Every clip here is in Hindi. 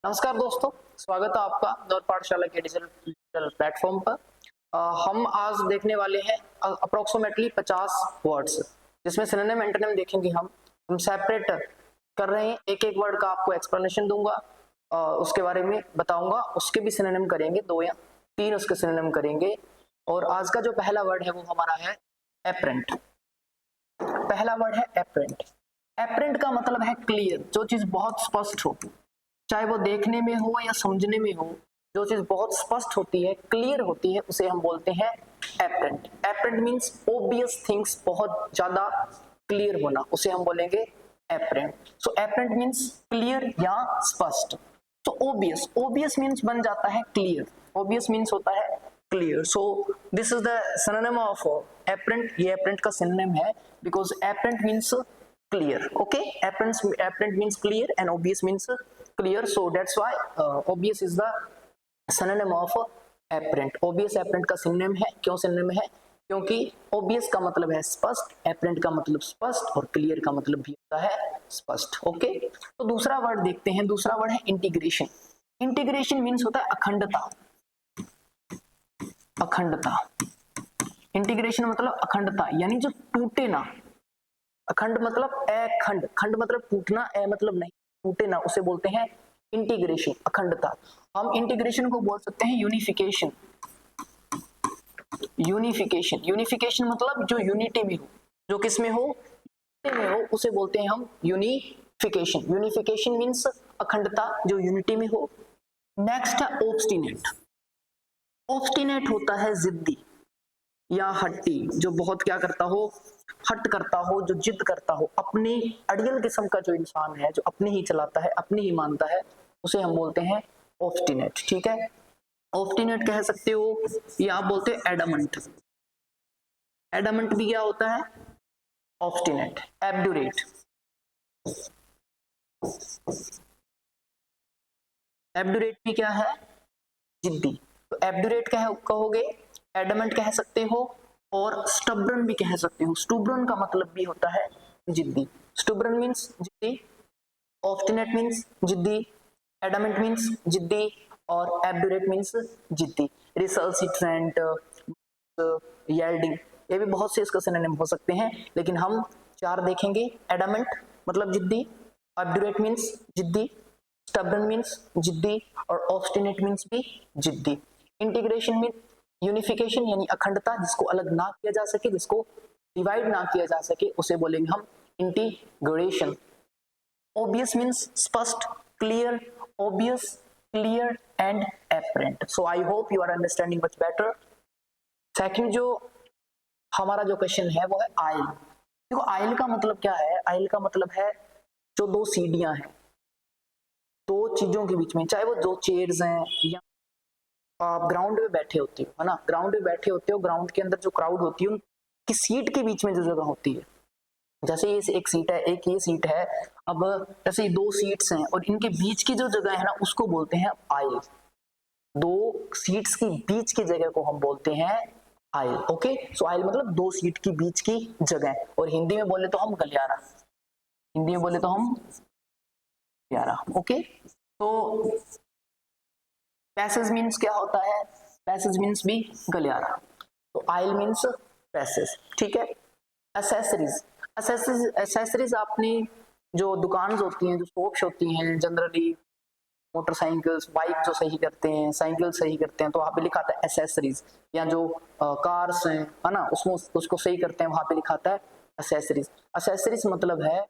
नमस्कार दोस्तों, स्वागत है आपका दौर पाठशाला के डिजिटल प्लेटफॉर्म पर। हम आज देखने वाले हैं अप्रोक्सीमेटली 50 वर्ड्स, जिसमें सिनोनिम एंटोनिम देखेंगे। हम सेपरेट कर रहे हैं, एक एक वर्ड का आपको एक्सप्लेनेशन दूंगा, उसके बारे में बताऊंगा, उसके भी सिनोनिम करेंगे, 2 या 3 उसके सिनोनिम करेंगे। और आज का जो पहला वर्ड है वो हमारा है एपरेंट। पहला वर्ड है एपरेंट। एपरेंट का मतलब है क्लियर, जो चीज बहुत स्पष्ट हो, चाहे वो देखने में हो या समझने में हो, जो चीज बहुत स्पष्ट होती है, क्लियर होती है, उसे हम बोलते हैं apparent. Apparent means obvious things, बहुत ज्यादा क्लियर होना, उसे हम बोलेंगे एपरेंट। सो एपरेंट मींस क्लियर या स्पष्ट। तो ऑब्वियस, ऑब्वियस मींस बन जाता है क्लियर, ऑब्वियस मींस होता है clear. So this is the synonym of apparent. ये एपरेंट का सिनोनिम है, because apparent means clear. Okay, apparent means clear and obvious means clear, so that's why obvious is the synonym of apparent. Obvious apparent का synonym है। क्यों synonym है? क्योंकि obvious का मतलब है स्पष्ट, apparent का मतलब स्पष्ट, और clear का मतलब भी होता है स्पष्ट। ओके, तो दूसरा वर्ड देखते हैं। दूसरा वर्ड है इंटीग्रेशन। इंटीग्रेशन मीन्स होता है अखंडता। अखंडता, इंटीग्रेशन मतलब अखंडता, यानी जो टूटे ना। अखंड मतलब अखंड, खंड मतलब टूटना, ए मतलब नहीं, टूटे ना, उसे बोलते हैं इंटीग्रेशन, अखंडता। हम इंटीग्रेशन को बोल सकते हैं यूनिफिकेशन। यूनिफिकेशन, यूनिफिकेशन मतलब जो यूनिटी में हो, जो किस में हो, में हो, उसे बोलते हैं हम यूनिफिकेशन। यूनिफिकेशन मींस अखंडता, जो यूनिटी में हो। नेक्स्ट है ऑब्स्टिनेट। ऑब्स्टिनेट होता है जिद्दी या हट्टी, जो बहुत क्या करता हो, हट करता हो, जो जिद करता हो, अपनी अड़ियल किस्म का जो इंसान है, जो अपने ही चलाता है, अपनी ही मानता है, उसे हम बोलते हैं ऑब्स्टिनेट। ठीक है, ऑब्स्टिनेट कह सकते हो, या आप बोलते हो एडमंट। एडमंट भी क्या होता है, ऑब्स्टिनेट। एब्डुरेट, एब्डुरेट भी क्या है, जिद्दी। तो एब्डुरेट कहोगे, एडमंट कह सकते हो, और स्टबरन भी कह सकते हो। स्टूबरन का मतलब भी होता है जिद्दी। स्टूबरन मींस जिद्दी, ऑब्स्टिनेट मींस जिद्दी, एडमंट मींस जिद्दी, और एब्डुरेट मींस जिद्दी। रिसल्सिट्रेंट, येल्डिंग, ये भी बहुत से इसका सिनोनिम हो सकते हैं, लेकिन हम 4 देखेंगे। एडमंट मतलब जिद्दी, एब्डुरेट मींस जिद्दी, स्टबरन मींस जिद्दी, और ऑब्स्टिनेट मींस भी जिद्दी। इंटीग्रेशन मींस यूनिफिकेशन, यानी अखंडता, जिसको अलग ना किया जा सके, जिसको डिवाइड ना किया जा सके, उसे बोलेंगे हम इंटीग्रेशन। ऑब्वियस मींस स्पष्ट, clear, obvious, clear and apparent. So I hope you are understanding much better. Second जो हमारा जो क्वेश्चन है वो है आयल। देखो आयल का मतलब क्या है, आयल का मतलब है जो 2 सीढ़ियां हैं, 2 चीजों के बीच में, चाहे वो 2 चेयर्स हैं, या आप ग्राउंड में बैठे होते हो, है ना, ग्राउंड में बैठे होते हो, ग्राउंड के अंदर जो क्राउड होती है, उनकी सीट के बीच में जो जगह होती है, जैसे ये एक सीट है, एक ये सीट है, अब जैसे 2 सीट्स हैं और इनके बीच की जो जगह है ना, उसको बोलते हैं आयल। 2 सीट्स की बीच की जगह को हम बोलते हैं आयल। ओके, सो आयल मतलब 2 सीट की बीच की जगह, और हिंदी में बोले तो हम गलियारा, हिंदी में बोले तो हम गलियारा। ओके, तो पैसेज मीन्स क्या होता है, पैसेज मीन्स भी गलियारा, तो आयल मीन्स पैसेज। ठीक है, एसेसरीज, एसेसरीज आपने जो दुकान होती हैं, जो शॉप्स होती हैं, जनरली मोटरसाइकिल्स, बाइक जो सही करते हैं, साइकिल सही करते हैं, तो वहाँ पे लिखा आता है एसेसरीज। या जो कार्स हैं, है ना, उसमें उसको सही करते हैं, वहाँ पे लिखा आता है एसेसरीज। एसेसरीज मतलब है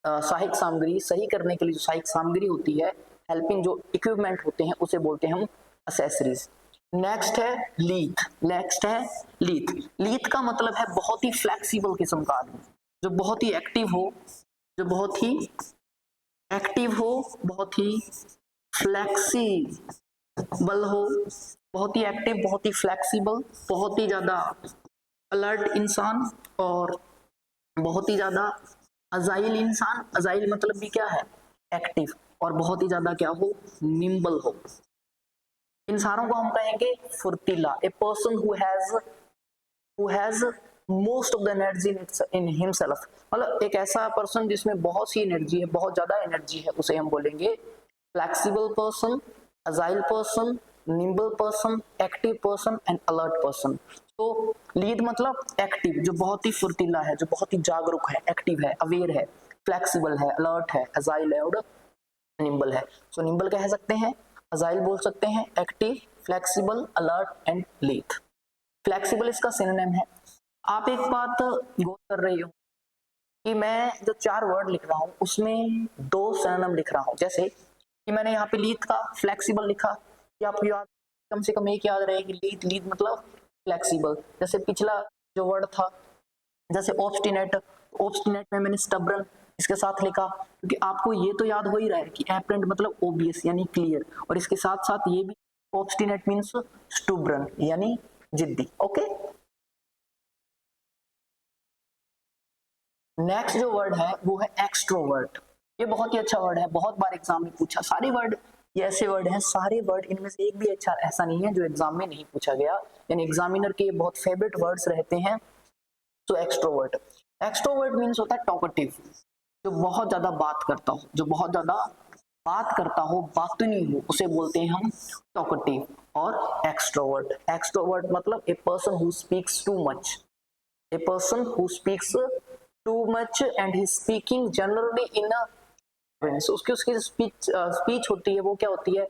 सहायक सामग्री, सही करने के लिए जो सहायक सामग्री होती है, हेल्पिंग जो इक्विपमेंट होते हैं, उसे बोलते हैं हम एसेसरीज। नेक्स्ट है लीथ। नेक्स्ट है लीथ। लीथ का मतलब है बहुत ही फ्लेक्सिबल किस्म का आदमी, जो बहुत ही एक्टिव हो, जो बहुत ही एक्टिव हो, बहुत ही फ्लेक्सिबल हो, बहुत ही एक्टिव, बहुत ही फ्लेक्सिबल, बहुत ही ज्यादा अलर्ट इंसान, और बहुत ही ज्यादा अजाइल इंसान। अजाइल मतलब भी क्या है, एक्टिव, और बहुत ही ज्यादा क्या हो, निम्बल हो। इन सारों को हम कहेंगे फुर्तीला। A person who has most of the energy in himself, मतलब एक ऐसा पर्सन जिसमें बहुत सी एनर्जी है, बहुत ज्यादा एनर्जी है, उसे हम बोलेंगे flexible person, agile person, nimble person, active person and alert person. तो लीड मतलब एक्टिव, जो बहुत ही फुर्तीला है, जो बहुत ही जागरूक है, एक्टिव है, अवेयर है, फ्लेक्सिबल है, अलर्ट है, अजाइल है और निम्बल है। सो निम्बल कह सकते हैं, अजाइल बोल सकते हैं, active, flexible, alert and lead. Flexible इसका सिनोनिम है। आप एक बात गौर कर रही हो कि मैं जो 4 वर्ड लिख रहा हूं उसमें 2 सिनोनिम लिख रहा हूं। जैसे कि मैंने यहाँ पे लीड का फ्लेक्सिबल लिखा, कि आपको याद, कम से कम एक याद रहे कि लीड, लीड मतलब फ्लेक्सिबल। जैसे पिछला जो वर्ड था, जैसे ऑब्स्टिनेट, ऑब्स्टिनेट में मैंने स्टबरन इसके साथ लिखा, क्योंकि आपको ये तो याद हो ही रहा है कि एपरेंट मतलब ओबियस यानी क्लियर, और इसके साथ साथ ये भी ऑब्स्टिनेट मींस स्टूबरन यानी जिद्दी। ओके, नेक्स्ट जो वर्ड है वो है एक्सट्रोवर्ट। ये बहुत ही अच्छा वर्ड है, बहुत बार एग्जाम में पूछा। सारे वर्ड ये ऐसे वर्ड हैं, सारे वर्ड इनमें से एक भी अच्छा ऐसा नहीं है जो एग्जाम में नहीं पूछा गया, यानी एग्जामिनर के बहुत फेवरेट वर्ड्स रहते हैं। तो एक्सट्रोवर्ट, एक्सट्रोवर्ट मीन्स होता है टॉकेटिव, जो बहुत ज्यादा बात करता हो, जो बहुत ज्यादा बात करता हो, बातूनी हो, उसे बोलते हैं हम टॉकेटिव और एक्सट्रोवर्ट। एक्सट्रोवर्ट मतलब a person who speaks too much, a person who speaks too much and he speaking generally in a उसकी उसकी स्पीच होती है वो क्या होती है,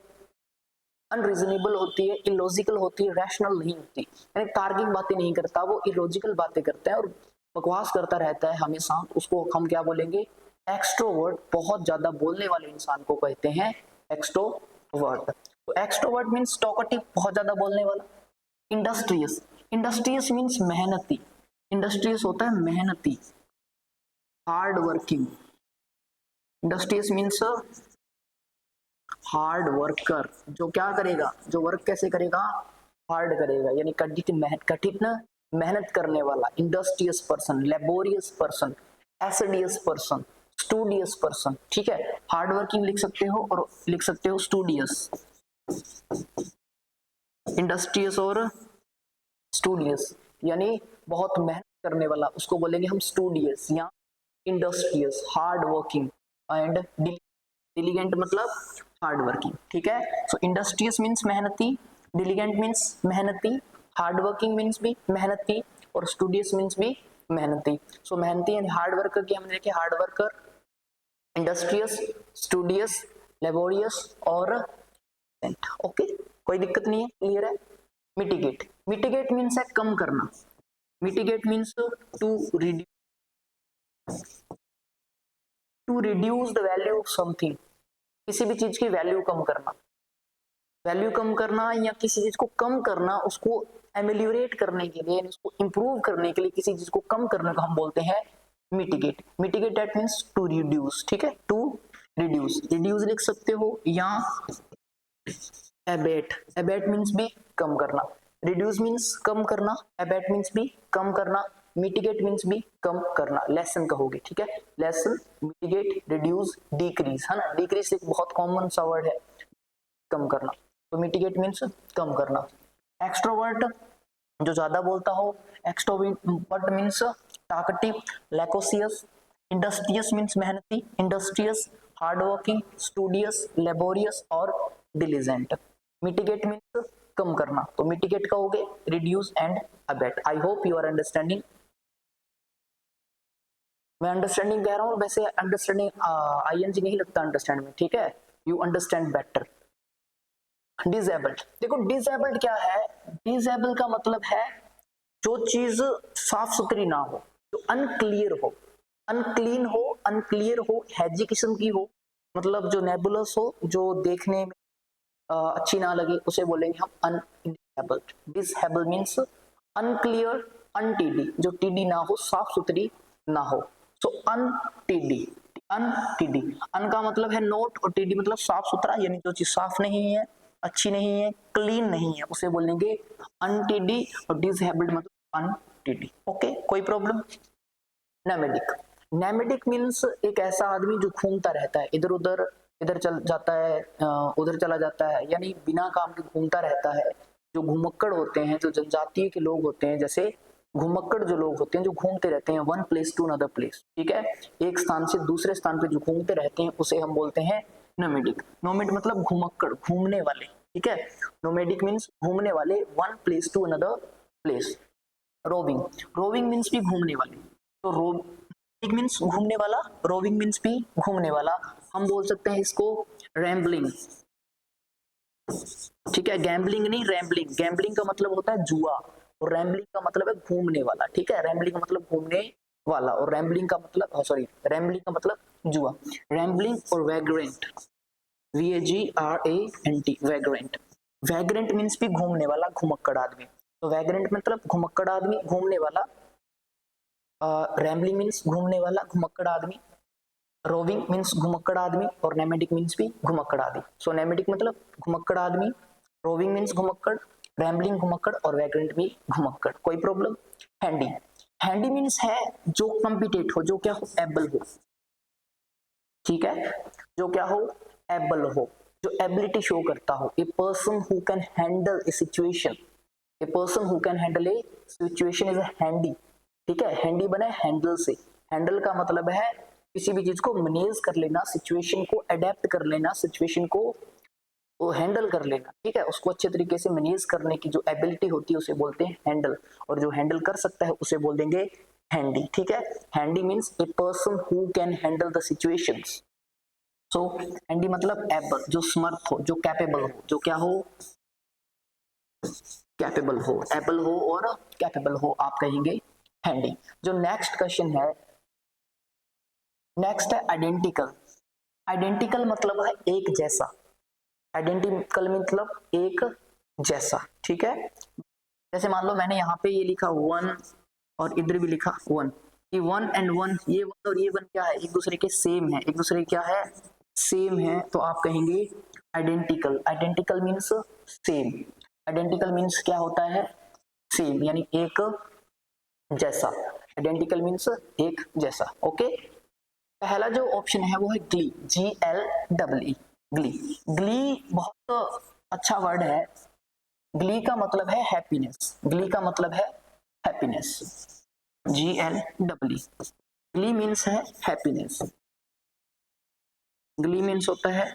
अनरीजनेबल होती है, इलॉजिकल होती है, रैशनल नहीं होती, यानी तार्किक बातें नहीं करता, वो इलॉजिकल बातें करता है और बकवास करता रहता है हमेशा। उसको हम क्या बोलेंगे, एक्सट्रोवर्ट। बहुत ज्यादा बोलने वाले इंसान को कहते हैं एक्सट्रोवर्ट। तो एक्सट्रोवर्ट मीन्स टॉकेटिव, बहुत ज्यादा बोलने वाला। इंडस्ट्रियस, इंडस्ट्रियस मीन्स मेहनती, इंडस्ट्रियस होता है मेहनती, hard working. Industrious means hard worker, जो क्या करेगा, जो वर्क कैसे करेगा, हार्ड करेगा, यानी कठिन मेहनत करने वाला। Industrious person, laborious person, assiduous person, studious person. ठीक है, हार्ड वर्किंग लिख सकते हो और लिख सकते हो स्टूडियस, इंडस्ट्रियस और स्टूडियस, यानी बहुत मेहनत करने वाला, उसको बोलेंगे हम स्टूडियस या इंडस्ट्रियस, हार्ड वर्किंग एंड डिलीगेंट मतलब हार्ड वर्किंग। ठीक है, सो इंडस्ट्रियस मीन्स मेहनती, डिलीगेंट मीन्स मेहनती, हार्ड वर्किंग मीन्स भी मेहनती और स्टूडियस मीन्स भी मेहनती। सो मेहनती एंड हार्ड वर्कर की हमने देखे, hard worker, industrious, studious, laborious और ओके, कोई दिक्कत नहीं है, क्लियर है। मिटिगेट, मिटिगेट मीन्स है कम करना, mitigate means to reduce the value of something, किसी भी चीज की वैल्यू कम करना, वैल्यू कम करना या किसी चीज को कम करना, उसको एमेलियोरेट करने के लिए, उसको इंप्रूव करने के लिए किसी चीज को कम करने को हम बोलते हैं mitigate. Mitigate that means to reduce. ठीक है, टू रिड्यूस, रिड्यूस लिख सकते हो या एबेट, एबेट मीन्स भी कम करना, रिड्यूस मीन्स कम करना, एबेट मीन्स भी कम करना, मिटिगेट मीन्स भी कम करना। लेसन कहोगे, ठीक है, लेसन, मिटिगेट, रिड्यूस, डिक्रीज, है ना, डिक्रीज एक बहुत कॉमन सा वर्ड है, कम करना। तो मिटिगेट मीन्स कम करना। एक्सट्रोवर्ट जो ज्यादा बोलता हो, extrovert means talkative, loquacious, industrious means मेहनती, industrious, hard working, studious, laborious और डिलीजेंट। मिटिगेट मीन्स कम करना, तो मिटिगेट कहोगे, reduce and abate. I hope you are understanding. मैं अंडरस्टैंडिंग कह रहा हूँ, वैसे अंडरस्टैंडिंग आईएनजी नहीं लगता अंडरस्टैंड में, ठीक है, यू अंडरस्टैंड बेटर। डिसेबल्ड, देखो डिसेबल्ड क्या है, डिसेबल का मतलब है जो चीज साफ सुथरी ना हो, जो अनक्लियर हो, अनक्लीन हो, अनक्लियर हो, हैजी किस्म की हो, मतलब जो नेबुलस हो, जो देखने में अच्छी ना लगे, उसे बोलेंगे हम अनडिसेबल्ड। डिसेबल मीन्स अनक्लियर, अनटीडी, जो टीडी ना हो, साफ सुथरी ना हो, सो अनटीडी, अनटीडी। अन का मतलब है नोट और टीडी मतलब साफ सुथरा, यानी जो चीज साफ नहीं है, अच्छी नहीं है, क्लीन नहीं है, उसे बोलेंगे अनटीडी, और डिसेबल्ड मतलब अनटीडी। ओके, कोई प्रॉब्लम। नैमेडिक, नैमेडिक मीन्स एक ऐसा आदमी जो घूमता रहता है इधर उधर, इधर चल जाता है, उधर चला जाता है, यानी बिना काम के घूमता रहता है। जो घुमक्कड़ होते हैं, जो जनजातीय के लोग होते हैं, जैसे घुमक्कड़ जो लोग होते हैं जो घूमते रहते हैं one place to another place, ठीक है, एक स्थान से दूसरे स्थान पे जो घूमते रहते हैं उसे हम बोलते हैं नोमैडिक, नोमैड मतलब घुमक्कड़, घूमने वाले, ठीक है। नोमैडिक मीन्स घूमने वाले, one place to another place. Roving, roving means भी घूमने वाले, तो रोविंग मीन्स घूमने वाला, रोविंग मीन्स भी घूमने वाला। हम बोल सकते हैं इसको रैम्बलिंग, ठीक है। गैम्बलिंग नहीं, रैम्बलिंग, गैम्बलिंग का मतलब होता है जुआ और रैम्बलिंग का मतलब है घूमने वाला, ठीक है। रैम्बलिंग का मतलब घूमने वाला और रैम्बलिंग का मतलब सॉरी रैम्बलिंग का मतलब जुआ। रैम्बलिंग और vagrant, VAGRANT, vagrant, vagrant means भी घूमने वाला, घुमक्कड़ आदमी, तो वैग्रेंट मतलब घुमक्कड़ आदमी, घूमने वाला। रैम्बलिंग मीन्स घूमने वाला, घुमक्कड़ आदमी। रोविंग मीन्स घुमक्कड़ आदमी और नेमेटिक मीन्स भी घुमक्कड़ आदमी। सो नेमेटिक मतलब घुमक्कड़ आदमी, रोविंग मीन्स घुमक्कड़, रैम्बलिंग घुमक्कड़ और वैग्रेंट भी घुमक्कड़। कोई प्रॉब्लम? हैंडी, हैंडी मीन्स है जो कॉम्पिटेट हो, जो क्या हो, एबल हो, ठीक है, जो क्या हो, एबल हो, जो एबिलिटी शो करता हो। A person who can handle A situation, a person who can handle A situation is handy, ठीक है। हैंडी बने हैंडल से, हैंडल का मतलब है किसी भी चीज को मैनेज कर लेना, सिचुएशन को अडेप्ट कर लेना, सिचुएशन को हैंडल कर लेना, ठीक है। उसको अच्छे तरीके से मैनेज करने की जो एबिलिटी होती है उसे बोलते हैं हैंडल, और जो हैंडल कर सकता है उसे बोल देंगे हैंडी, ठीक है। Handy means a person who can handle the situations. So handy मतलब एबल, जो समर्थ हो, जो कैपेबल हो, जो क्या हो, कैपेबल हो, एबल हो और कैपेबल हो, आप कहेंगे हैंडी। जो नेक्स्ट क्वेश्चन है, नेक्स्ट है आइडेंटिकल। आइडेंटिकल मतलब है एक जैसा, आइडेंटिकल मतलब एक जैसा, ठीक है। जैसे मान लो मैंने यहाँ पे ये लिखा 1 और इधर भी लिखा 1, ये 1 एंड 1, ये 1 और ये 1 क्या है, एक दूसरे के सेम है, एक दूसरे क्या है, सेम है, तो आप कहेंगे identical. Identical means same, identical means क्या होता है, सेम, यानी एक जैसा। आइडेंटिकल मीन्स एक जैसा, ओके। पहला जो ऑप्शन है वो है ग्ली, GLEE, ग्ली। ग्ली बहुत अच्छा वर्ड है। ग्ली का मतलब है हैप्पीनेस, ग्ली का मतलब है हैप्पीनेस, GLEE, ग्ली मीन्स है हैप्पीनेस, ग्ली मीन्स होता है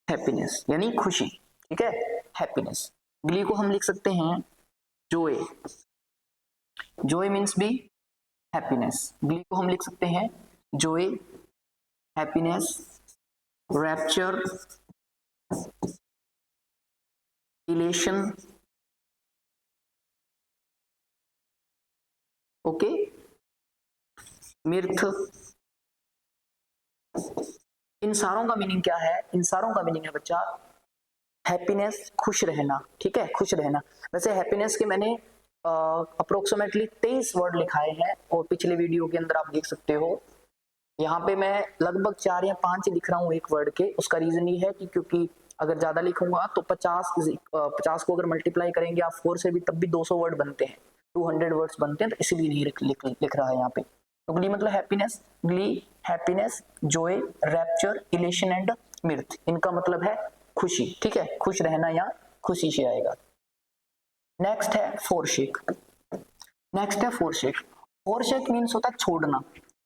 हैप्पीनेस यानी खुशी, ठीक है, हैप्पीनेस। ग्ली को हम लिख सकते हैं जोय, जोय मीन्स भी हैप्पीनेस, ग्ली को हम लिख सकते हैं जोय, हैप्पीनेस, रैप्चर, इलेशन, ओके, मिर्थ। इन सारों का मीनिंग क्या है, इन सारों का मीनिंग है बच्चा हैप्पीनेस, खुश रहना, ठीक है, खुश रहना। वैसे हैप्पीनेस के मैंने अप्रोक्सीमेटली 23 वर्ड लिखाए हैं और पिछले वीडियो के अंदर आप देख सकते हो। यहाँ पे मैं लगभग 4 या 5 ही लिख रहा हूँ एक वर्ड के। उसका रीजन ये है कि क्योंकि अगर ज्यादा लिखूंगा तो 50 को अगर मल्टीप्लाई करेंगे आप 4 से भी, तब भी 200 वर्ड बनते हैं, 200 वर्ड्स बनते हैं, तो इसीलिए नहीं लिख रहा है यहाँ पे। तो ग्ली मतलब happiness, glee, happiness, joy, rapture, elation and mirth, इनका मतलब है खुशी, ठीक है, खुश रहना या खुशी से आएगा। नेक्स्ट है फोरशेक, नेक्स्ट है फोरशेक। फोरशेक मीन्स होता है छोड़ना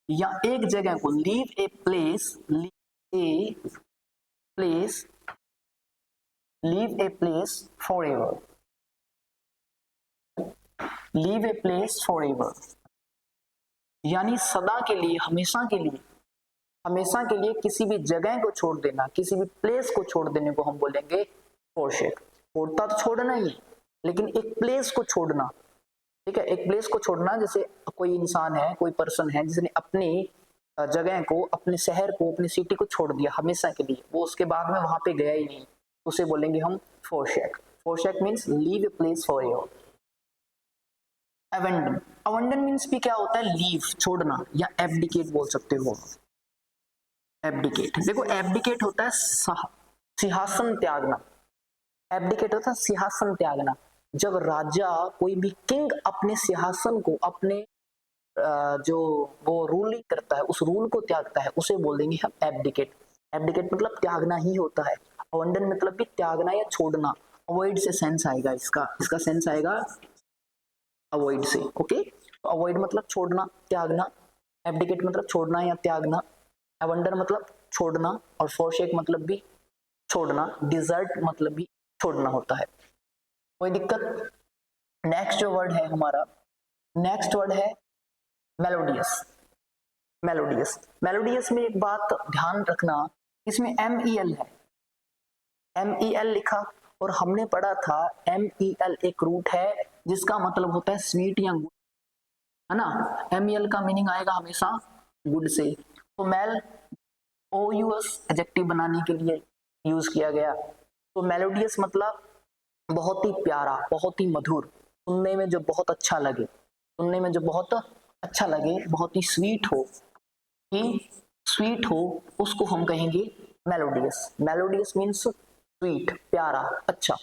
या एक जगह को, leave a place, leave a place, leave a place for ever, leave a place for ever, यानी सदा के लिए, हमेशा के लिए, हमेशा के लिए किसी भी जगह को छोड़ देना, किसी भी प्लेस को छोड़ देने को हम बोलेंगे फोरशेक। छोड़ता तो छोड़ना ही है, लेकिन एक प्लेस को छोड़ना, ठीक है, एक प्लेस को छोड़ना। जैसे कोई इंसान है, कोई पर्सन है जिसने अपनी जगह को, अपने शहर को, अपनी सिटी को छोड़ दिया हमेशा के लिए, वो उसके बाद में वहां पे गया ही नहीं, उसे बोलेंगे हम forsake. Forsake means leave a place forever. Abandon, abandon means भी क्या होता है, लीव, छोड़ना, या एब्डिकेट बोल सकते हो। एब्डिकेट, देखो एब्डिकेट होता है सिंहासन त्यागना, एब्डिकेट होता है सिंहासन त्यागना। जब राजा, कोई भी किंग अपने सिंहासन को, अपने जो वो रूलिंग करता है उस रूल को त्यागता है, उसे बोल देंगे हम एब्डिकेट। एब्डिकेट मतलब त्यागना ही होता है। अवेंडन मतलब भी त्यागना या छोड़ना, अवॉइड से सेंस आएगा इसका, इसका सेंस आएगा अवॉइड से, ओके। तो अवॉइड मतलब छोड़ना, त्यागना, एब्डिकेट मतलब छोड़ना या त्यागना, अवेंडन मतलब छोड़ना, और forsake मतलब भी छोड़ना, desert मतलब भी छोड़ना होता है। कोई दिक्कत? नेक्स्ट जो वर्ड है हमारा, नेक्स्ट वर्ड है मेलोडियस। मेलोडियस, मेलोडियस में एक बात ध्यान रखना, इसमें MEL है, MEL लिखा, और हमने पढ़ा था MEL एक रूट है जिसका मतलब होता है स्वीट या गुड, है ना। MEL का मीनिंग आएगा हमेशा गुड से, तो मेल OUS एडजेक्टिव बनाने के लिए यूज किया गया। तो मेलोडियस मतलब बहुत ही प्यारा, बहुत ही मधुर, सुनने में जो बहुत अच्छा लगे, सुनने में जो बहुत अच्छा लगे, बहुत ही स्वीट हो, कि स्वीट हो, उसको हम कहेंगे मेलोडियस। मेलोडियस मीन्स स्वीट, प्यारा, अच्छा।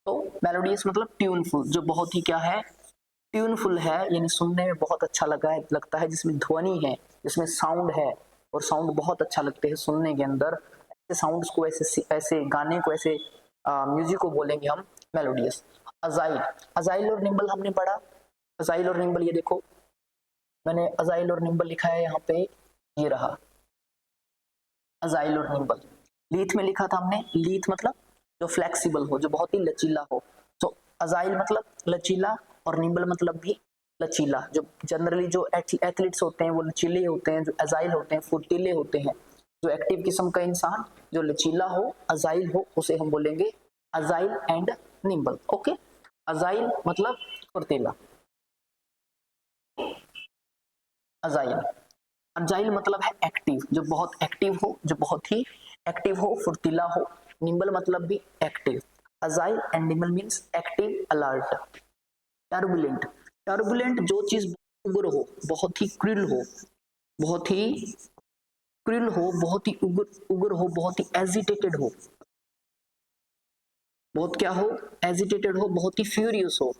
तो मेलोडियस मतलब ट्यूनफुल, जो बहुत ही क्या है, ट्यूनफुल है, यानी सुनने में बहुत अच्छा लगता है, जिसमें ध्वनि है, जिसमें साउंड है, और साउंड बहुत अच्छा लगते हैं सुनने के अंदर। ऐसे साउंड्स को, ऐसे गाने को, ऐसे म्यूजिक को बोलेंगे हम मेलोडियस। अजाइल, अजाइल और निम्बल हमने पढ़ा। अजाइल और निम्बल, ये देखो मैंने अजाइल और निम्बल लिखा है यहाँ पे, ये रहा अजाइल और निम्बल। लीथ में लिखा था हमने, लीथ मतलब जो फ्लेक्सिबल हो, जो बहुत ही लचीला हो। तो अजाइल मतलब लचीला, और निम्बल मतलब भी लचीला। जो जनरली जो एथलीट्स होते हैं वो लचीले होते हैं, जो अजाइल होते हैं फुर्तीले होते हैं। जो एक्टिव किस्म का इंसान जो लचीला हो, अजाइल हो, उसे हम बोलेंगे agile and nimble. Okay, agile मतलब फुर्तीला, अजाइल। अजाइल मतलब है एक्टिव, जो बहुत एक्टिव हो, जो बहुत ही एक्टिव हो, फुर्तीला हो। निम्बल मतलब भी active. Agile and nimble means active, alert. Turbulent, turbulent जो चीज उग्र हो, बहुत ही क्रिल हो, बहुत ही क्रिल हो, बहुत ही उग्र हो, बहुत ही एजिटेटेड हो, बहुत क्या हो, एजिटेटेड हो, बहुत ही फ्यूरियस हो,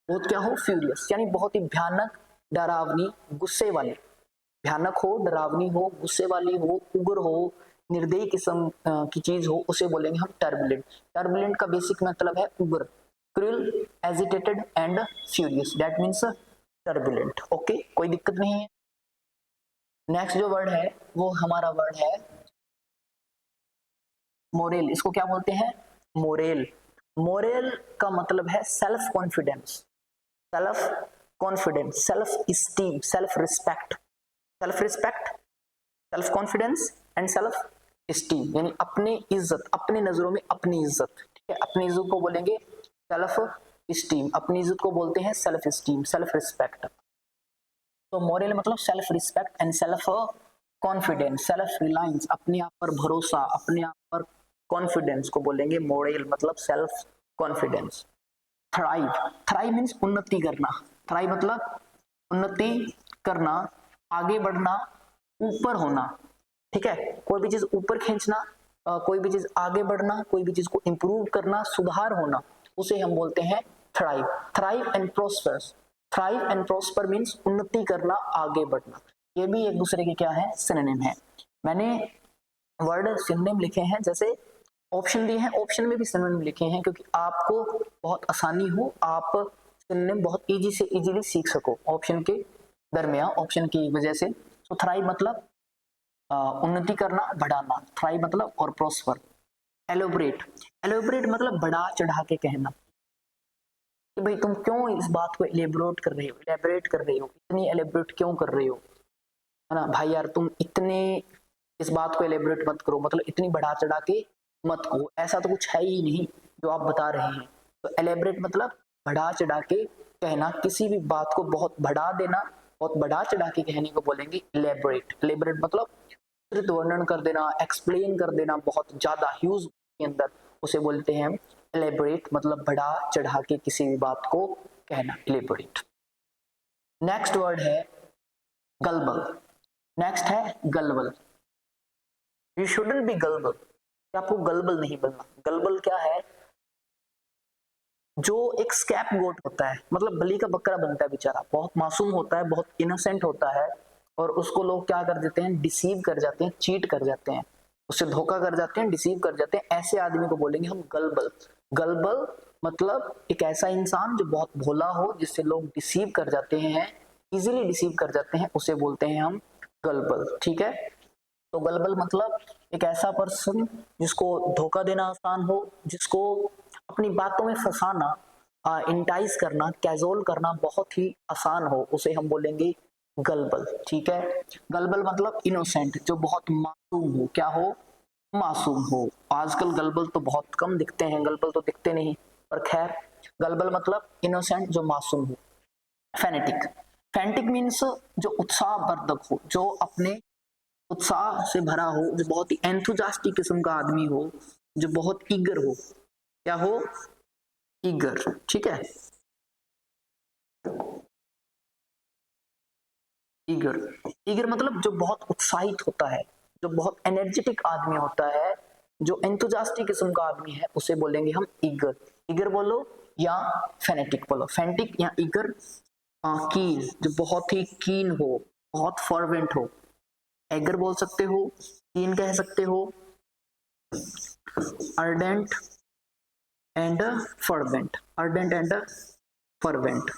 बहुत क्या हो, फ्यूरियस, यानी बहुत ही भयानक, डरावनी, गुस्से वाली। भयानक हो, डरावनी हो, गुस्से वाली हो, उग्र हो, निर्दयी किस्म की चीज हो, उसे बोलेंगे हम टर्बुलेंट। टर्बुलेंट का बेसिक मतलब है उग्र, krill, agitated and furious, that means turbulent. Okay, कोई दिक्कत नहीं है। नेक्स्ट जो वर्ड है वो हमारा वर्ड है मोरेल। इसको क्या बोलते हैं? मोरेल। मोरेल का मतलब है self confidence, self confidence, self esteem, self respect, self respect, self confidence and self esteem, यानी अपनी इज्जत, अपनी नजरों में अपनी इज्जत। ठीक है, अपनी इज्जत को बोलेंगे सेल्फ स्टीम, अपनी इज्जत को बोलते हैं सेल्फ स्टीम, सेल्फ रिस्पेक्ट। तो मोरल मतलब self respect and self confidence, self reliance, अपने आप पर भरोसा, अपने आप पर कॉन्फिडेंस को बोलेंगे मोरल मतलब self confidence. Thrive, thrive means उन्नति करना, थ्राइव मतलब उन्नति करना, आगे बढ़ना, ऊपर होना। ठीक है, कोई भी चीज ऊपर खींचना, कोई भी चीज आगे बढ़ना, कोई भी चीज को इंप्रूव करना, सुधार होना, उसे हम बोलते हैं thrive. Thrive and prosper, thrive and prosper means उन्नति करना, आगे बढ़ना। ये भी एक दूसरे के क्या है, सिनोनिम है। मैंने वर्ड सिनोनिम लिखे हैं, जैसे ऑप्शन दिए हैं, ऑप्शन में भी सिनोनिम लिखे हैं, क्योंकि आपको बहुत आसानी हो, आप सिनोनिम बहुत इजी से इजीली सीख सको ऑप्शन के दरमियान, ऑप्शन की वजह से। तो थ्राइव मतलब उन्नति करना, बढ़ाना, थ्राइव मतलब, और प्रोस्पर। एलोबरेट, एलोबरेट मतलब बढ़ा चढ़ा के कहना, कि भाई तुम क्यों इस बात को एलेबोरेट कर रहे हो, एलेबोरेट कर रहे हो, इतनी एलेबोरेट क्यों कर रहे हो, है ना भाई यार, तुम इतने इस बात को एलेबोरेट मत करो, मतलब इतनी बढ़ा चढ़ा के मत कहो, ऐसा तो कुछ है ही नहीं जो आप बता रहे हैं। तो एलेबोरेट मतलब बढ़ा चढ़ा के कहना, किसी भी बात को बहुत बढ़ा देना, बहुत बढ़ा चढ़ा के कहने को बोलेंगे एलेबोरेट। एलेबोरेट मतलब विस्तृत वर्णन कर देना, एक्सप्लेन कर देना, बहुत ज्यादा ह्यूज के अंदर, उसे बोलते हैं एलेबोरेट, मतलब बढ़ा चढ़ा के किसी भी बात को कहना, एलेबोरेट। नेक्स्ट वर्ड है गलबल। नेक्स्ट है गलबल। यू शुडंट बी गलबल, आपको गलबल नहीं बनना। गलबल क्या है? जो एक स्कैप गोट होता है, मतलब बलि का बकरा बनता है बेचारा, बहुत मासूम होता है, बहुत इनोसेंट होता है, और उसको लोग क्या कर देते हैं, डिसीव कर जाते हैं, चीट कर जाते हैं, उससे धोखा कर जाते हैं, डिसीव कर जाते हैं। ऐसे आदमी को बोलेंगे हम गलबल। गलबल मतलब एक ऐसा इंसान जो बहुत भोला हो, जिससे लोग डिसीव कर जाते हैं, इजीली डिसीव कर जाते हैं, उसे बोलते हैं हम गलबल। ठीक है, तो गलबल मतलब एक ऐसा पर्सन जिसको धोखा देना आसान हो, जिसको अपनी बातों में फंसाना, इंटाइज करना, कैजोल करना बहुत ही आसान हो, उसे हम बोलेंगे गलबल। ठीक है, गलबल मतलब इनोसेंट, जो बहुत मासूम हो। क्या हो? मासूम हो। आजकल गलबल तो बहुत कम दिखते हैं, गलबल तो दिखते नहीं, पर खैर, गलबल मतलब इनोसेंट, जो मासूम हो। फैनेटिक, फैनेटिक मीन्स जो उत्साहवर्धक हो, जो अपने उत्साह से भरा हो, जो बहुत ही एंथुजास्टिक किस्म का आदमी हो, जो बहुत ईगर हो। क्या हो? ईगर। ठीक है, ईगर, ईगर मतलब जो बहुत उत्साहित होता है, जो बहुत एनर्जेटिक आदमी होता है, जो एंथुजास्टिक किस्म का आदमी है, उसे बोलेंगे हम ईगर। ईगर बोलो या फेनेटिक बोलो, फेनेटिक या ईगर। कीन, जो बहुत ही कीन हो, बहुत फर्वेंट हो, एगर बोल सकते हो, कीन कह सकते हो, ardent and fervent, ardent and fervent,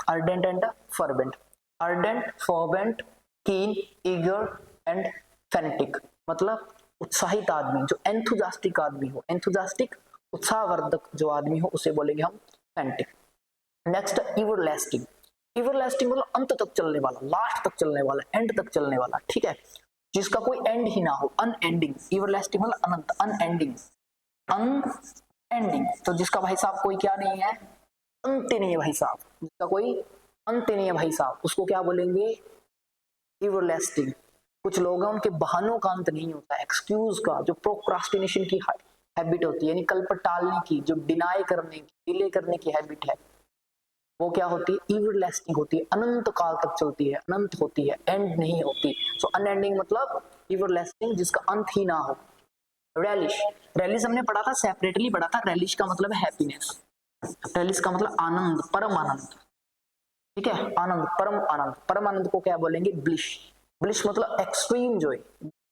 ardent and fervent, ardent, fervent, कीन, ईगर एंड फेनेटिक मतलब उत्साहित आदमी, जो एंथुजास्टिक आदमी हो, एंथुजास्टिक उत्साहवर्धक जो आदमी हो, उसे बोलेंगे हम फेनेटिक। नेक्स्ट, इवरलास्टिंग, इवरलास्टिंग मतलब अंत तक चलने वाला, लास्ट तक चलने वाला, एंड तक चलने वाला। ठीक है, जिसका कोई एंड ही ना हो, अनएंडिंग। इवरलास्टिंग मतलब अनंत, अनएंडिंग, अनएंडिंग। तो जिसका भाई साहब कोई क्या नहीं है, अंत नहीं है भाई साहब, जिसका कोई अंत नहीं है भाई साहब, उसको क्या बोलेंगे? एवरलास्टिंग। कुछ लोग हैं, उनके बहानों का अंत नहीं होता, एक्सक्यूज का, जो प्रोक्रास्टिनेशन की हैबिट होती है, यानी कल पर टालने की, जो डिनाई करने की, डिले करने की हैबिट है, वो क्या होती है? एवरलास्टिंग होती है, अनंत काल तक चलती है, अनंत होती है, एंड नहीं होती। सो अनएंडिंग मतलब एवरलास्टिंग, जिसका अंत ही ना हो। रेलिश, रेलिश हमने पढ़ा था, सेपरेटली पढ़ा था। रेलिश का मतलब है हैप्पीनेस, रेलिश का मतलब आनंद, परम आनंद। ठीक है, आनंद, परम आनंद, परम आनंद को क्या बोलेंगे? ब्लिश। ब्लिश मतलब एक्सट्रीम जॉय,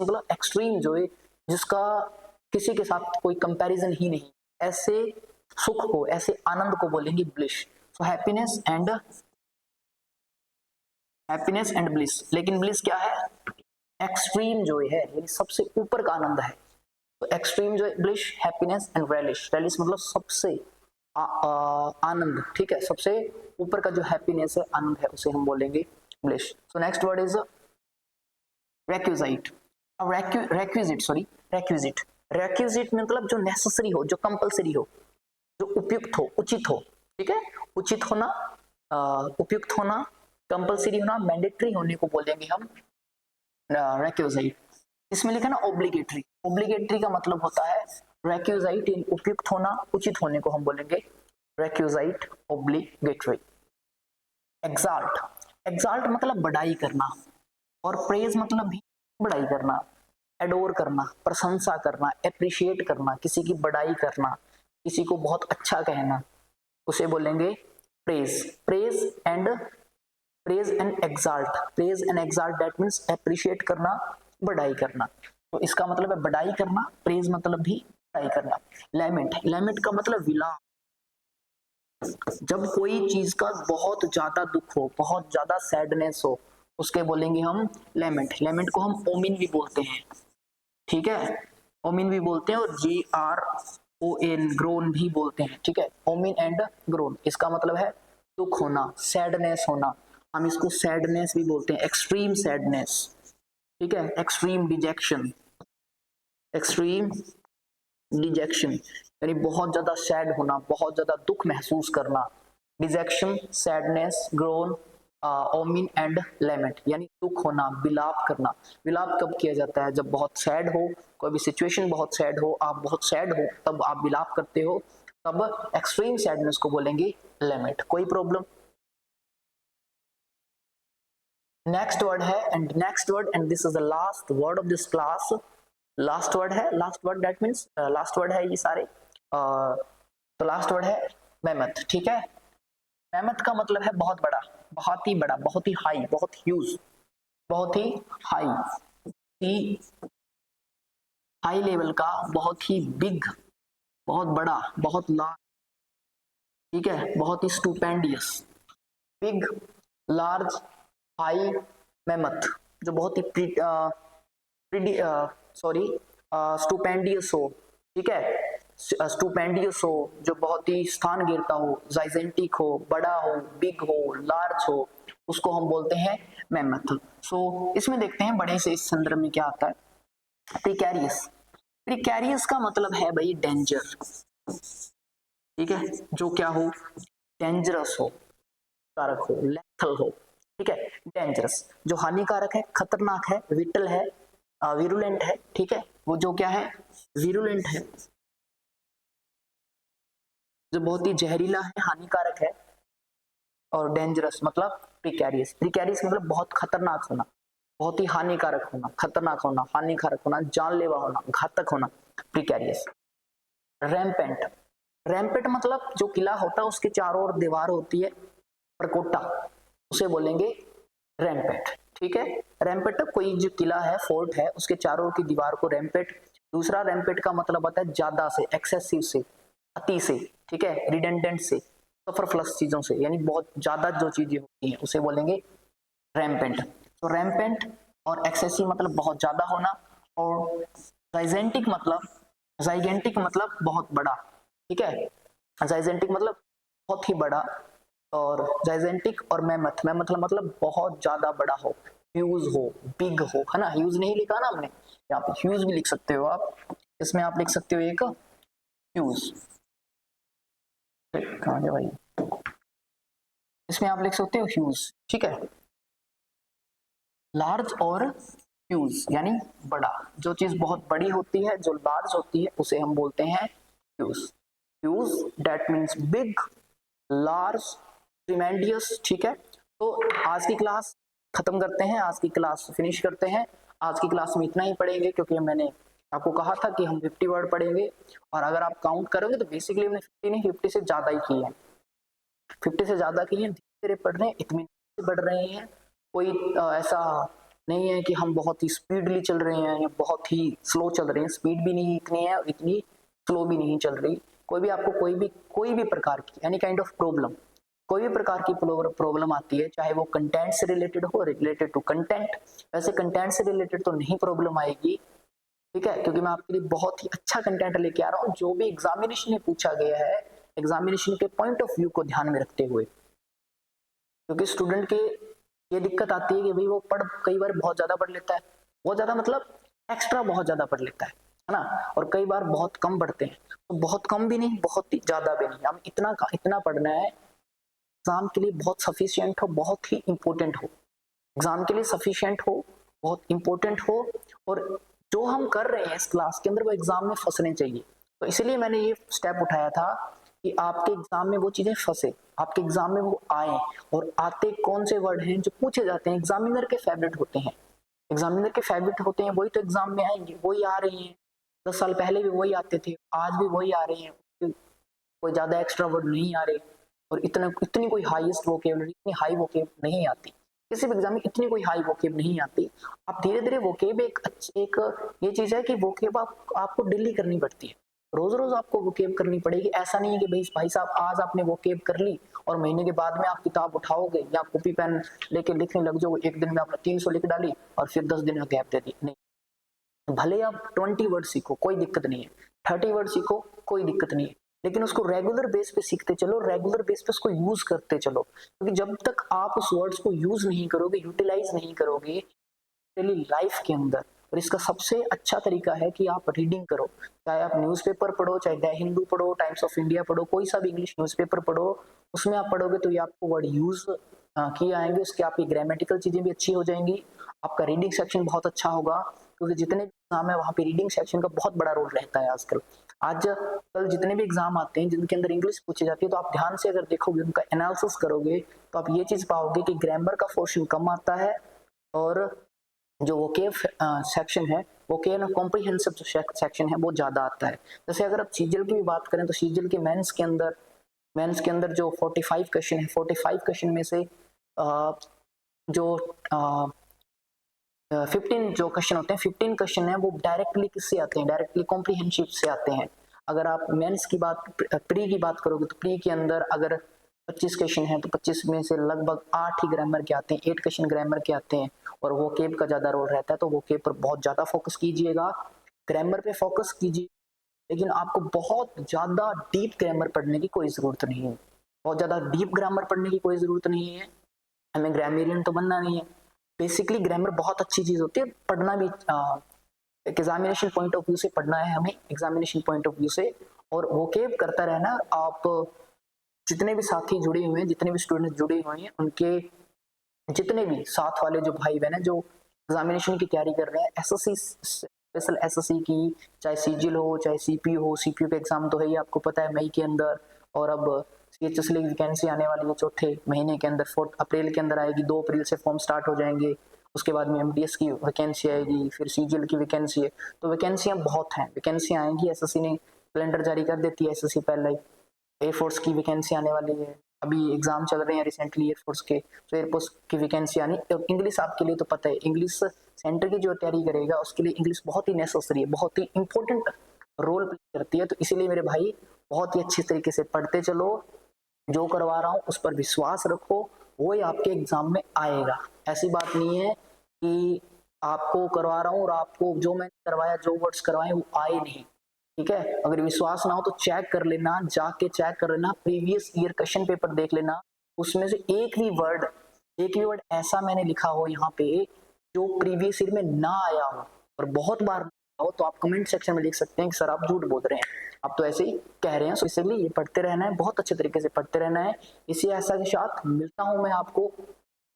मतलब एक्सट्रीम जॉय, जिसका किसी के साथ कोई कंपैरिजन ही नहीं, ऐसे सुख को, ऐसे आनंद को बोलेंगे bliss. So happiness and, happiness and bliss. लेकिन ब्लिस क्या है? एक्सट्रीम जॉय है, यानी सबसे ऊपर का आनंद है। तो extreme Joy, ब्लिश, happiness and relish. Relish मतलब सबसे आनंद। ठीक है, सबसे ऊपर का जो हैप्पीनेस है, आनंद है, उसे हम बोलेंगे bliss. So next word is requisite. Requisite, sorry, requisite. Requisite मतलब जो नेसेसरी हो, जो कंपलसरी हो, जो उपयुक्त हो, उचित हो। ठीक है, उचित होना, उपयुक्त होना, कंपलसरी होना, मैंडेटरी होने को बोलेंगे हम रेक्विजिट। इसमें लिखा ना ओब्लिगेटरी, ओब्लिगेटरी का मतलब होता है रेक्विजिट, उपयुक्त होना, उचित होने को हम बोलेंगे रेक्विजिट, ओब्लिगेटरी। एक्साल्ट, एक्साल्ट मतलब बढ़ाई करना, और प्रेज मतलब भी बढ़ाई करना, एडोर करना, प्रशंसा करना, एप्रिशिएट करना, किसी की बढ़ाई करना, किसी को बहुत अच्छा कहना, उसे बोलेंगे praise. Praise and exalt, praise and exalt, that means appreciate करना, बढ़ाई करना। तो इसका मतलब है बढ़ाई करना, प्रेज मतलब भी बढ़ाई करना। लैमेंट, लैमेंट का मतलब विलाप, जब कोई चीज का बहुत ज्यादा दुख हो, बहुत ज्यादा सैडनेस हो, उसके बोलेंगे हम लेमेंट। लेमेंट को हम ओमिन भी बोलते हैं। ठीक है, ओमिन भी बोलते हैं, और GRON, ग्रोन भी बोलते हैं। ठीक है, ओमिन एंड ग्रोन, इसका मतलब है दुख होना, सैडनेस होना। हम इसको सैडनेस भी बोलते हैं, एक्सट्रीम सैडनेस। ठीक है, एक्सट्रीम डिजेक्शन, एक्सट्रीम डिजेक्शन यानी बहुत ज्यादा सैड होना, बहुत ज्यादा दुख महसूस करना। Dejection, sadness, groan, moan and lament यानी दुख होना, विलाप करना। विलाप कब किया जाता है? जब बहुत सैड हो, कोई भी सिचुएशन बहुत सैड हो, आप बहुत सैड हो, तब आप विलाप करते हो, तब एक्सट्रीम सैडनेस को बोलेंगे लेमेंट। कोई प्रॉब्लम? नेक्स्ट वर्ड है, and next word, and this is the last word of this class. Last word है, last word, that means last word है ये सारे। तो लास्ट वर्ड है मेमथ। ठीक है, मेमथ का मतलब है बहुत बड़ा, बहुत ही बड़ा, बहुत ही हाई, बहुत ह्यूज, बहुत ही हाई, ही हाई लेवल का, बहुत ही बिग, बहुत बड़ा, बहुत लार्ज। ठीक है, बहुत ही स्टूपेंडियस, बिग, लार्ज, हाई, मेमथ जो बहुत ही स्टुपेंडियस हो, ठीक है, स्टुपेंडियस हो, जो बहुत ही स्थान घेरता हो, जाइजेंटिक हो, बड़ा हो, बिग हो, लार्ज हो, उसको हम बोलते हैं मेमथ। सो इसमें देखते हैं बड़े से इस संदर्भ में क्या आता है। प्रिकैरियस, प्रिकैरियस का मतलब है भाई डेंजर, ठीक है, जो क्या हो, डेंजरस हो, कारक हो, लेथल हो, ठीक है, डेंजरस जो हानिकारक है, खतरनाक है, विटल है, विरुलेंट है, ठीक है, वो जो क्या है, विरुलेंट है, जो बहुत ही जहरीला है, हानिकारक है, और डेंजरस मतलब प्रिकैरियस, प्रिकैरियस मतलब बहुत खतरनाक होना, बहुत ही हानिकारक होना, खतरनाक होना, हानिकारक होना, जानलेवा होना, घातक होना, प्रिकैरियस। रैम्पेंट, रैम्पेंट मतलब जो किला होता है उसके चारों ओर दीवार होती है, परकोटा, उसे बोलेंगे रैम्पेट, ठीक है। रैम्पेट कोई जो किला है, फोर्ट है, उसके चारों ओर की दीवार को रैम्पेट। दूसरा रैम्पेट का मतलब आता है ज्यादा से, एक्सेसिव से, अति से, ठीक है, रिडेंडेंट से, सुपरफ्लस चीजों से, यानी बहुत ज्यादा जो चीजें होती हैं उसे बोलेंगे रैम्पेंट। तो रैम्पेंट और एक्सेसिव मतलब बहुत ज्यादा होना, और जाइजेंटिक मतलब बहुत बड़ा, ठीक है, जाइजेंटिक मतलब बहुत ही बड़ा, और जाइजेंटिक और मेमथ, मेमथ मतलब बहुत ज्यादा बड़ा हो, ह्यूज हो, बिग हो, है ना, ह्यूज नहीं लिखा ना हमने, यहाँ पे ह्यूज भी लिख सकते हो आप, इसमें आप लिख सकते हो एक ह्यूज, कहाँ गया भाई, इसमें आप लिख सकते हो ह्यूज, ठीक है। लार्ज और ह्यूज यानी बड़ा, जो चीज बहुत बड़ी होती है, जो लार्ज होती है, उसे हम बोलते हैं huge, huge that means big, large, tremendous, ठीक है। तो आज की क्लास खत्म करते हैं, आज की क्लास फिनिश करते हैं। आज की क्लास में इतना ही पढ़ेंगे, क्योंकि मैंने आपको कहा था कि हम 50 वर्ड पढ़ेंगे, और अगर आप काउंट करोगे तो बेसिकली हमने 50 नहीं, 50 से ज्यादा ही किए हैं, 50 से ज्यादा किए हैं, धीरे धीरे पढ़ रहे हैं, इतनी से बढ़ रहे हैं, कोई ऐसा नहीं है कि हम बहुत ही स्पीडली चल रहे हैं या बहुत ही स्लो चल रहे हैं, स्पीड भी नहीं इतनी है, इतनी स्लो भी नहीं चल रही। कोई भी आपको कोई भी प्रकार की एनी काइंड ऑफ प्रॉब्लम, कोई भी प्रकार की प्रॉब्लम आती है, चाहे वो कंटेंट से रिलेटेड हो, रिलेटेड टू कंटेंट, वैसे कंटेंट से रिलेटेड तो नहीं प्रॉब्लम आएगी, ठीक है, क्योंकि मैं आपके लिए बहुत ही अच्छा कंटेंट लेके आ रहा हूँ, जो भी एग्जामिनेशन में पूछा गया है, एग्जामिनेशन के पॉइंट ऑफ व्यू को ध्यान में रखते हुए, क्योंकि स्टूडेंट के ये दिक्कत आती है कि भाई वो कई बार बहुत ज्यादा पढ़ लेता है, बहुत ज्यादा मतलब एक्स्ट्रा बहुत ज्यादा पढ़ लेता है ना, और कई बार बहुत कम पढ़ते हैं, तो बहुत कम भी नहीं, बहुत ही ज्यादा भी नहीं, हम इतना पढ़ना है एग्जाम के लिए बहुत सफिशिएंट हो, बहुत ही इंपॉर्टेंट हो, एग्जाम के लिए सफिशिएंट हो, बहुत इंपॉर्टेंट हो, और जो हम कर रहे हैं इस क्लास के अंदर वो एग्जाम में फंसने चाहिए। तो इसलिए मैंने ये स्टेप उठाया था कि आपके एग्जाम में वो चीजें फंसे, आपके एग्जाम में वो आए, और आते कौन से वर्ड हैं जो पूछे जाते हैं, एग्जामिनर के फेवरेट होते हैं, एग्जामिनर के फेवरेट होते हैं, वही तो एग्जाम में आएंगे, वही आ रहे हैं, 10 साल पहले भी वही आते थे, आज भी वही आ रहे हैं, कोई ज्यादा एक्स्ट्रा वर्ड नहीं आ रहे, और इतनी कोई हाईएस्ट वोकेबलरी, इतनी हाई वोकेब नहीं आती, किसी भी एग्जाम में इतनी कोई हाई वोकेब नहीं आती। आप धीरे धीरे वोकेब एक ये चीज है कि वोकेब आपको डेली करनी पड़ती है, रोज रोज आपको वोकेब करनी पड़ेगी। ऐसा नहीं है कि भाई साहब आज आपने वोकेब कर ली और महीने के बाद में आप किताब उठाओगे या कॉपी पेन लेके लिखने लग जाओ, एक दिन में आपने 300 लिख डाली और फिर 10 दिन का गैप दे दी, नहीं, भले आप 20 वर्ड सीखो कोई दिक्कत नहीं है, 30 वर्ड सीखो कोई दिक्कत नहीं है, लेकिन उसको रेगुलर बेस पे सीखते चलो, रेगुलर बेस पे उसको यूज करते चलो, क्योंकि जब तक आप उस वर्ड्स को यूज नहीं करोगे, यूटिलाइज नहीं करोगे डेली लाइफ के अंदर, और इसका सबसे अच्छा तरीका है कि आप रीडिंग करो, चाहे आप न्यूज़पेपर पढ़ो, चाहे द हिंदू पढ़ो, टाइम्स ऑफ इंडिया पढ़ो, कोई सा भी इंग्लिश न्यूज़पेपर पढ़ो, उसमें आप पढ़ोगे तो ये आपको वर्ड यूज किए आएंगे, उसके आपकी ग्रामेटिकल चीजें भी अच्छी हो जाएंगी, आपका रीडिंग सेक्शन बहुत अच्छा होगा, क्योंकि जितने भी एग्जाम है वहाँ पे रीडिंग सेक्शन का बहुत बड़ा रोल रहता है आजकल। आजकल जितने भी एग्जाम आते हैं जिनके अंदर इंग्लिश पूछी जाती है, तो आप ध्यान से अगर देखोगे, उनका एनालिसिस करोगे, तो आप ये चीज पाओगे कि ग्रामर का पोर्शन कम आता है, और जो वोकेब सेक्शन है, वोकेब कॉम्प्रिहेंसिव जो सेक्शन है वो ज्यादा आता है। जैसे अगर आप सीजीएल की भी बात करें तो सीजीएल के मेंस के अंदर जो 45 क्वेश्चन है, 45 क्वेश्चन में से जो 15 जो क्वेश्चन होते हैं, 15 क्वेश्चन है वो डायरेक्टली किससे आते हैं, डायरेक्टली कॉम्प्रिहेंसिव से आते हैं। अगर आप मेंस की बात, प्री की बात करोगे तो प्री के अंदर अगर 25 क्वेश्चन है तो 25 में से लगभग 8 ही ग्रामर के आते हैं, 8 क्वेश्चन ग्रामर के आते हैं, और वोकेब का ज्यादा रोल रहता है, तो वोकेब पर बहुत ज्यादा फोकस कीजिएगा, ग्रामर पे फोकस कीजिए, लेकिन आपको बहुत ज्यादा डीप ग्रामर पढ़ने की कोई जरूरत नहीं है, बहुत ज्यादा डीप ग्रामर पढ़ने की कोई जरूरत नहीं है, हमें ग्रामेरियन तो बनना नहीं है। बेसिकली ग्रामर बहुत अच्छी चीज होती है, पढ़ना भी एग्जामिनेशन पॉइंट ऑफ व्यू से पढ़ना है हमें, एग्जामिनेशन पॉइंट ऑफ व्यू से, और वोकेब करता रहना। आप जितने भी साथी जुड़े हुए हैं, जितने भी स्टूडेंट जुड़े हुए हैं, उनके जितने भी साथ वाले जो भाई बहन है जो एग्जामिनेशन की तैयारी कर रहे हैं, एसएससी स्पेशल एसएससी की, चाहे सीजीएल हो चाहे सीपीयू हो, सीपीयू का एग्जाम तो है ही आपको पता है मई के अंदर, और अब सीएचएसएल की वैकेंसी आने वाली है चौथे महीने के अंदर, 4 अप्रैल के अंदर आएगी, 2 अप्रैल से फॉर्म स्टार्ट हो जाएंगे, उसके बाद में एमडीएस की वैकेंसी आएगी, फिर सीजीएल की वैकेंसी है, तो वैकेंसियां बहुत हैं, वैकेंसियां आएंगी, एसएससी ने कैलेंडर जारी कर देती है, एसएससी पहले ही, एयरफोर्स की वैकेंसी आने वाली है, अभी एग्जाम चल रहे हैं रिसेंटली एयरफोर्स के, तो एयरफोर्स की वैकेंसी आनी, तो इंग्लिश आपके लिए तो पता है, इंग्लिश सेंटर की जो तैयारी करेगा उसके लिए इंग्लिश बहुत ही नेसेसरी है, बहुत ही इंपॉर्टेंट रोल प्ले करती है, तो इसीलिए मेरे भाई बहुत ही अच्छी तरीके से पढ़ते चलो, जो करवा रहा हूँ उस पर विश्वास रखो, वो ही आपके एग्जाम में आएगा, ऐसी बात नहीं है कि आपको करवा रहा हूँ और आपको जो मैंने करवाया, जो वर्ड्स करवाए वो आए नहीं, ठीक है, अगर विश्वास ना हो तो चेक कर लेना, जाके चेक कर लेना, प्रीवियस ईयर क्वेश्चन पेपर देख लेना, उसमें से एक भी वर्ड ऐसा मैंने लिखा हो यहाँ पे जो प्रीवियस ईयर में ना आया हो, और बहुत बार ना हो, तो आप कमेंट सेक्शन में लिख सकते हैं कि सर आप झूठ बोल रहे हैं, आप तो ऐसे ही कह रहे हैं, तो इसलिए ये पढ़ते रहना है, बहुत अच्छे तरीके से पढ़ते रहना है। इसी आशा के साथ मिलता हूं मैं आपको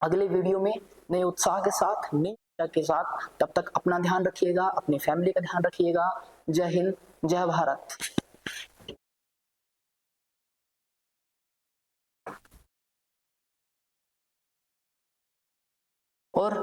अगले वीडियो में नए उत्साह के साथ, नई ऊर्जा के साथ, तब तक अपना ध्यान रखिएगा, अपनी फैमिली का ध्यान रखिएगा। जय हिंद, जय भारत। और